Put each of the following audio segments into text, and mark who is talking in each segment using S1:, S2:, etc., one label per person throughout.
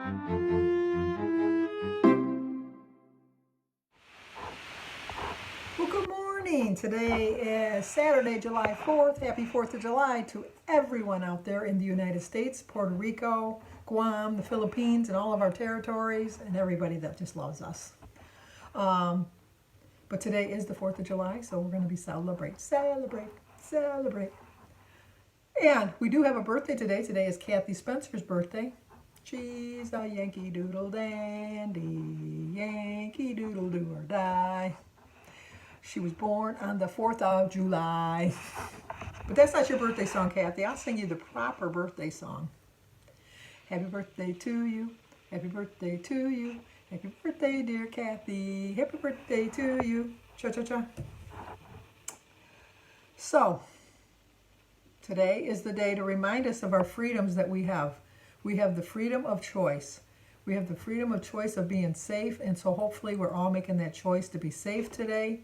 S1: Well, good morning. Today is Saturday, July 4th. Happy 4th of July to everyone out there in the United States, Puerto Rico, Guam, the Philippines, and all of our territories, and everybody that just loves us. But today is the 4th of July, so we're going to be celebrate. And we do have a birthday today. Today is Kathy Spencer's birthday. She's a Yankee Doodle Dandy, Yankee Doodle do or die. She was born on the 4th of July. But that's not your birthday song, Kathy. I'll sing you the proper birthday song. Happy birthday to you. Happy birthday to you. Happy birthday, dear Kathy. Happy birthday to you. Cha-cha-cha. So, today is the day to remind us of our freedoms that we have. We have the freedom of choice. We have the freedom of choice of being safe, and so hopefully we're all making that choice to be safe today.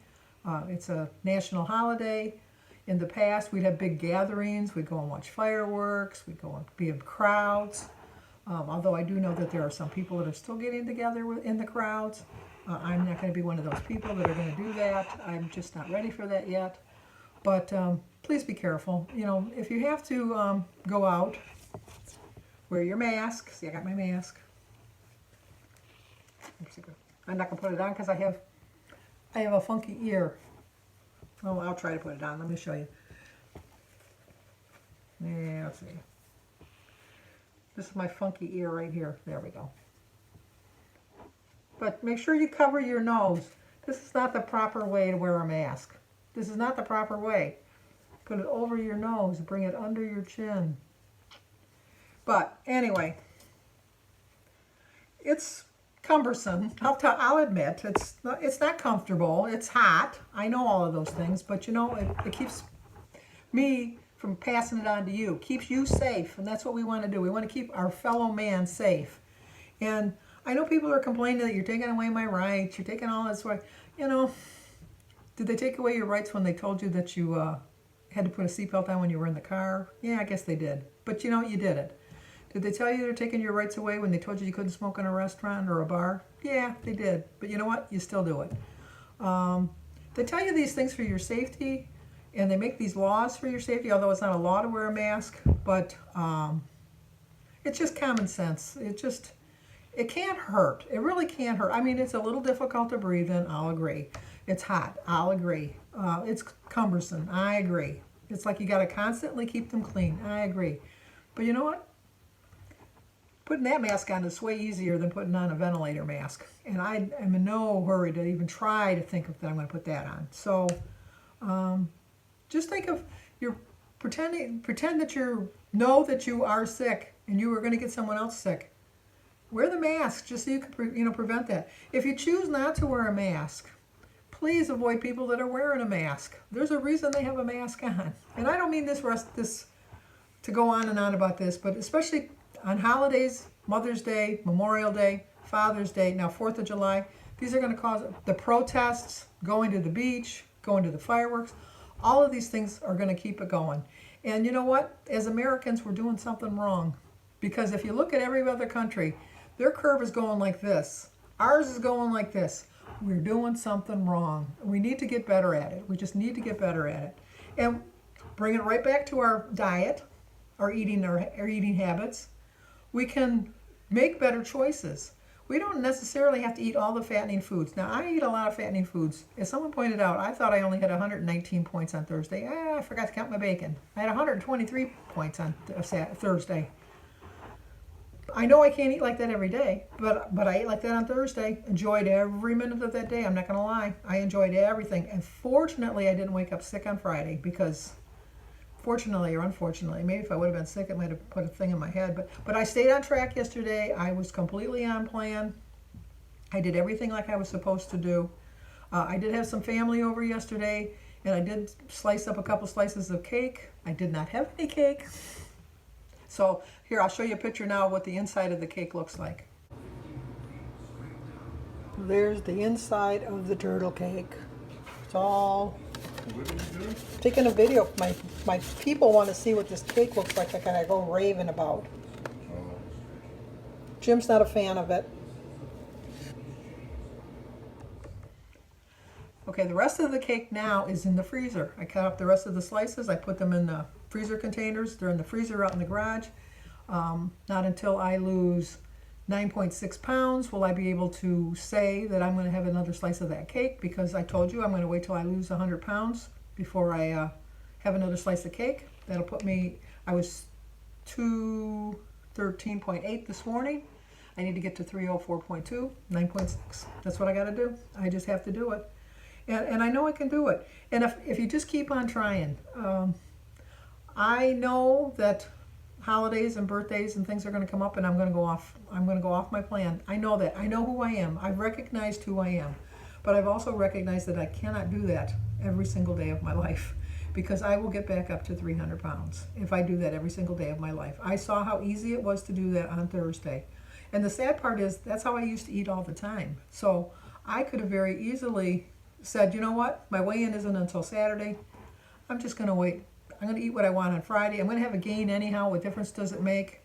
S1: It's a national holiday. In the past, we'd have big gatherings. We'd go and watch fireworks. We'd go and be in crowds. Although I do know that there are some people that are still getting together in the crowds. I'm not going to be one of those people that are going to do that. I'm just not ready for that yet. But please be careful. You know, if you have to go out, wear your mask. See, I got my mask. I'm not going to put it on because I have a funky ear. Oh, I'll try to put it on. Let me show you. Yeah, let's see. This is my funky ear right here. There we go. But make sure you cover your nose. This is not the proper way to wear a mask. This is not the proper way. Put it over your nose. Bring it under your chin. But anyway, it's cumbersome. I'll admit it's not comfortable. It's hot. I know all of those things, but you know it keeps me from passing it on to you. Keeps you safe, and that's what we want to do. We want to keep our fellow man safe. And I know people are complaining that you're taking away my rights. You're taking all this away. You know, did they take away your rights when they told you that you had to put a seatbelt on when you were in the car? Yeah, I guess they did. But you know, you did it. Did they tell you they're taking your rights away when they told you you couldn't smoke in a restaurant or a bar? Yeah, they did. But you know what? You still do it. They tell you these things for your safety, and they make these laws for your safety, although it's not a law to wear a mask, but it's just common sense. It can't hurt. It really can't hurt. I mean, it's a little difficult to breathe in. I'll agree. It's hot. I'll agree. It's cumbersome. I agree. It's like you got to constantly keep them clean. I agree. But you know what? Putting that mask on is way easier than putting on a ventilator mask. And I am in no hurry to even try to think of that I'm going to put that on. So just think of pretend that you know that you are sick and you are going to get someone else sick. Wear the mask just so you can prevent that. If you choose not to wear a mask, please avoid people that are wearing a mask. There's a reason they have a mask on. And I don't mean this to go on and on about this, but especially on holidays, Mother's Day, Memorial Day, Father's Day, now 4th of July, these are going to cause the protests, going to the beach, going to the fireworks. All of these things are going to keep it going. And you know what? As Americans, we're doing something wrong. Because if you look at every other country, their curve is going like this. Ours is going like this. We're doing something wrong. We need to get better at it. We just need to get better at it. And bring it right back to our diet, our eating habits. We can make better choices. We don't necessarily have to eat all the fattening foods. Now, I eat a lot of fattening foods. As someone pointed out, I thought I only had 119 points on Thursday. I forgot to count my bacon. I had 123 points on Thursday. I know I can't eat like that every day, but I ate like that on Thursday. Enjoyed every minute of that day. I'm not going to lie. I enjoyed everything. And fortunately, I didn't wake up sick on Friday because fortunately or unfortunately, maybe if I would have been sick, it might have put a thing in my head. But I stayed on track yesterday. I was completely on plan. I did everything like I was supposed to do. I did have some family over yesterday, and I did slice up a couple slices of cake. I did not have any cake. So here, I'll show you a picture now of what the inside of the cake looks like. There's the inside of the turtle cake. It's all taking a video. My people want to see what this cake looks like. I go raving about. Jim's not a fan of it. Okay, the rest of the cake now is in the freezer. I cut up the rest of the slices. I put them in the freezer containers. They're in the freezer out in the garage. Not until I lose 9.6 pounds will I be able to say that I'm going to have another slice of that cake, because I told you I'm going to wait till I lose 100 pounds before I have another slice of cake. That'll put me, I was 213.8 this morning. I need to get to 304.2, 9.6. That's what I got to do. I just have to do it. And I know I can do it. And if you just keep on trying, I know that holidays and birthdays and things are going to come up, and I'm going to go off my plan. I know that. I know who I am. I've recognized who I am. But I've also recognized that I cannot do that every single day of my life, because I will get back up to 300 pounds if I do that every single day of my life. I saw how easy it was to do that on Thursday. And the sad part is that's how I used to eat all the time. So I could have very easily said, you know what, my weigh-in isn't until Saturday. I'm just going to wait. I'm going to eat what I want on Friday. I'm going to have a gain anyhow. What difference does it make?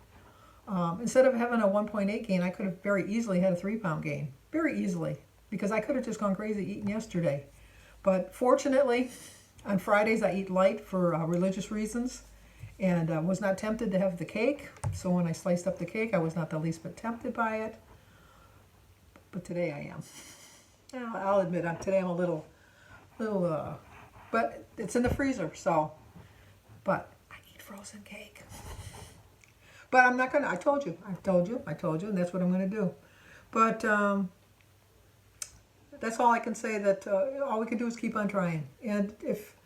S1: Instead of having a 1.8 gain, I could have very easily had a 3-pound gain. Very easily. Because I could have just gone crazy eating yesterday. But fortunately, on Fridays I eat light for religious reasons, and was not tempted to have the cake. So when I sliced up the cake, I was not the least bit tempted by it. But today I am. I'll admit, today I'm a little, but it's in the freezer, so. But I eat frozen cake. But I'm not gonna. I told you, and that's what I'm gonna do. But that's all I can say. That all we can do is keep on trying. And if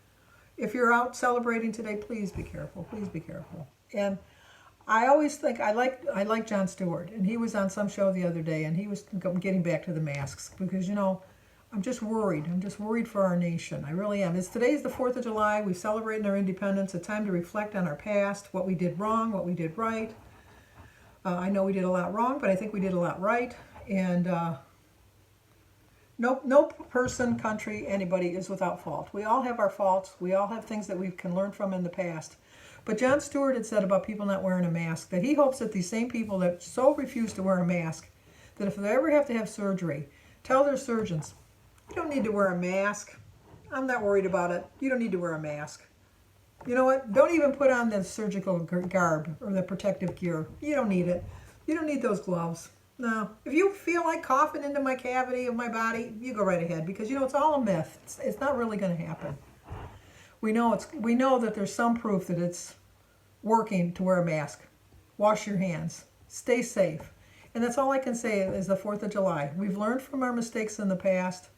S1: you're out celebrating today, please be careful. Please be careful. And I always think I like Jon Stewart, and he was on some show the other day, and he was getting back to the masks, because I'm just worried. I'm just worried for our nation. I really am. Today's the 4th of July. We celebrate our independence. A time to reflect on our past, what we did wrong, what we did right. I know we did a lot wrong, but I think we did a lot right. And no person, country, anybody is without fault. We all have our faults. We all have things that we can learn from in the past. But Jon Stewart had said about people not wearing a mask that he hopes that these same people that so refuse to wear a mask, that if they ever have to have surgery, tell their surgeons, you don't need to wear a mask. I'm not worried about it. You don't need to wear a mask. You know what? Don't even put on the surgical garb or the protective gear. You don't need it. You don't need those gloves. No. If you feel like coughing into my cavity of my body, you go right ahead, because it's all a myth. It's not really going to happen. We know that there's some proof that it's working to wear a mask. Wash your hands. Stay safe. And that's all I can say is the 4th of July. We've learned from our mistakes in the past.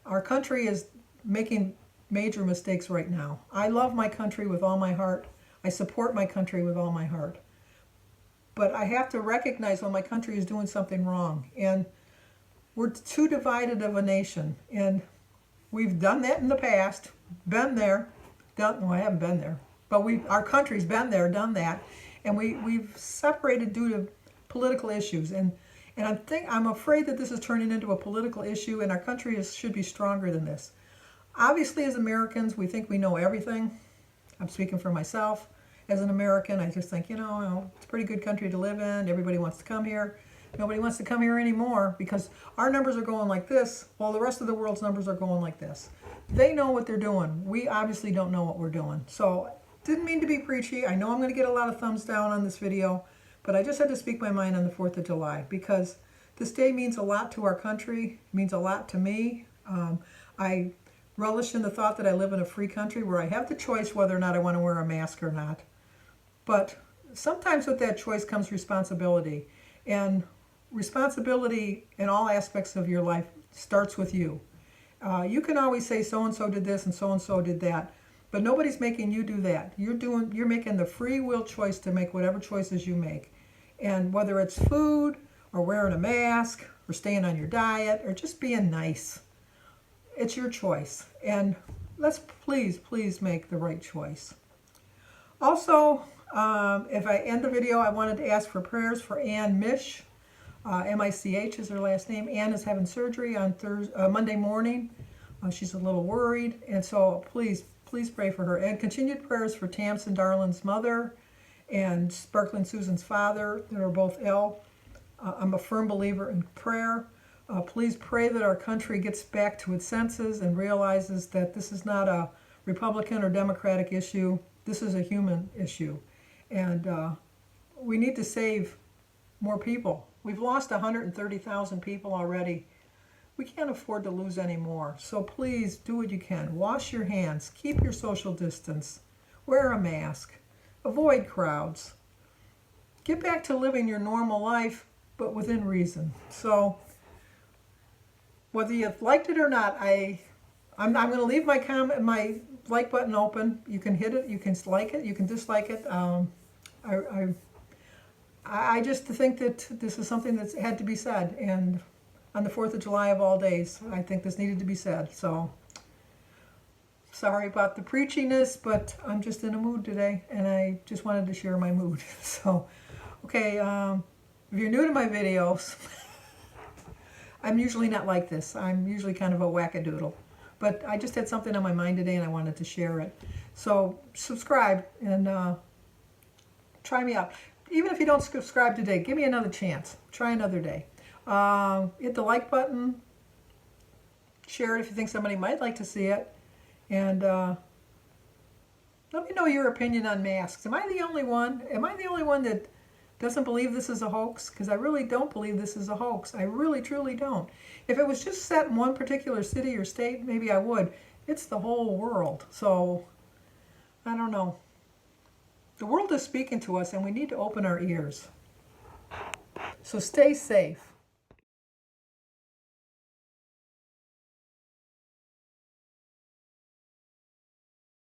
S1: Our country is making major mistakes right now. I love my country with all my heart. I support my country with all my heart. But I have to recognize when my country is doing something wrong. And we're too divided of a nation. And we've done that in the past. Been there. Well, I haven't been there. But our country's been there, done that. And we've separated due to political issues. And I'm afraid that this is turning into a political issue, and our country should be stronger than this. Obviously, as Americans, we think we know everything. I'm speaking for myself. As an American, I just think, it's a pretty good country to live in. Everybody wants to come here. Nobody wants to come here anymore because our numbers are going like this, while the rest of the world's numbers are going like this. They know what they're doing. We obviously don't know what we're doing. So, didn't mean to be preachy. I know I'm going to get a lot of thumbs down on this video, but I just had to speak my mind on the 4th of July, because this day means a lot to our country. It means a lot to me. I relish in the thought that I live in a free country where I have the choice whether or not I want to wear a mask or not. But sometimes with that choice comes responsibility. And responsibility in all aspects of your life starts with you. You can always say so-and-so did this and so-and-so did that, but nobody's making you do that. You're making the free will choice to make whatever choices you make. And whether it's food or wearing a mask or staying on your diet or just being nice, it's your choice. And let's please make the right choice. Also, if I end the video, I wanted to ask for prayers for Ann Mish. M-I-C-H is her last name. Ann is having surgery on Monday morning. She's a little worried, and so please pray for her. And continued prayers for Tamsin Darlin's mother and Sparkling Susan's father that are both ill. I'm a firm believer in prayer. Please pray that our country gets back to its senses and realizes that this is not a Republican or Democratic issue. This is a human issue. And we need to save more people. We've lost 130,000 people already. We can't afford to lose any more. So please do what you can. Wash your hands. Keep your social distance. Wear a mask. Avoid crowds. Get back to living your normal life, but within reason. So whether you've liked it or not, I'm going to leave my like button open. You can hit it. You can like it. You can dislike it. I just think that this is something that's had to be said, and on the 4th of July of all days, I think this needed to be said. So sorry about the preachiness, but I'm just in a mood today, and I just wanted to share my mood. So, okay, if you're new to my videos, I'm usually not like this. I'm usually kind of a wackadoodle, but I just had something on my mind today, and I wanted to share it. So subscribe and try me out. Even if you don't subscribe today, give me another chance. Try another day. Hit the like button. Share it if you think somebody might like to see it. And let me know your opinion on masks. Am I the only one? Am I the only one that doesn't believe this is a hoax? Because I really don't believe this is a hoax. I really, truly don't. If it was just set in one particular city or state, maybe I would. It's the whole world. So, I don't know. The world is speaking to us, and we need to open our ears. So stay safe.